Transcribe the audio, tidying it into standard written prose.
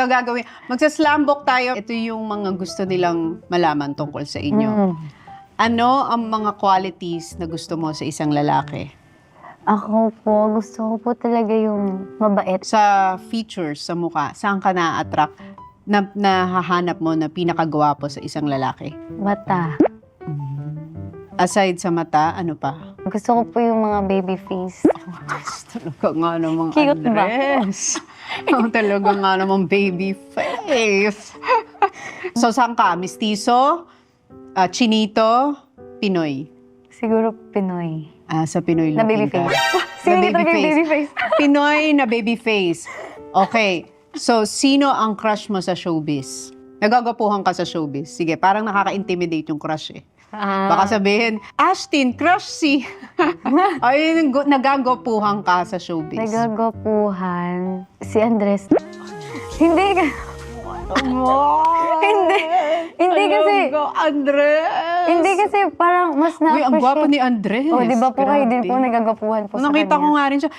Ito gagawin. Magsaslambook tayo. Ito yung mga gusto nilang malaman tungkol sa inyo. Ano ang mga qualities na gusto mo sa isang lalaki? Ako po, gusto ko po talaga yung mabait. Sa features, sa mukha, saan ka na-attract na nahahanap mo na pinakagwapo sa isang lalaki? Mata. Aside sa mata, ano pa? Gusto ko po yung mga baby face. Talaga nga namang Cute ba? Andres. Talaga nga namang baby face. So, saan ka? Mistiso? Chinito? Pinoy? Siguro Pinoy. Sa Pinoy Na looking baby face. ka. Sige, Na talaga yung baby face. Pinoy na baby face. Okay. So, sino ang crush mo sa showbiz? Nagagapuhan ka sa showbiz. Sige, parang nakaka-intimidate yung crush eh. Baka sabihin, Ashtin, crush si... Ay, nagagapuhan ka sa showbiz. Nagagapuhan. Si Andres. Hindi ka... Hindi kasi... Andres! Hindi kasi parang mas Uy, ang gwapo na-appreciate. ni Andres. Oh, di ba po kayo din po Grabe. nagagapuhan po sa Nakita kanya. ko nga rin siya.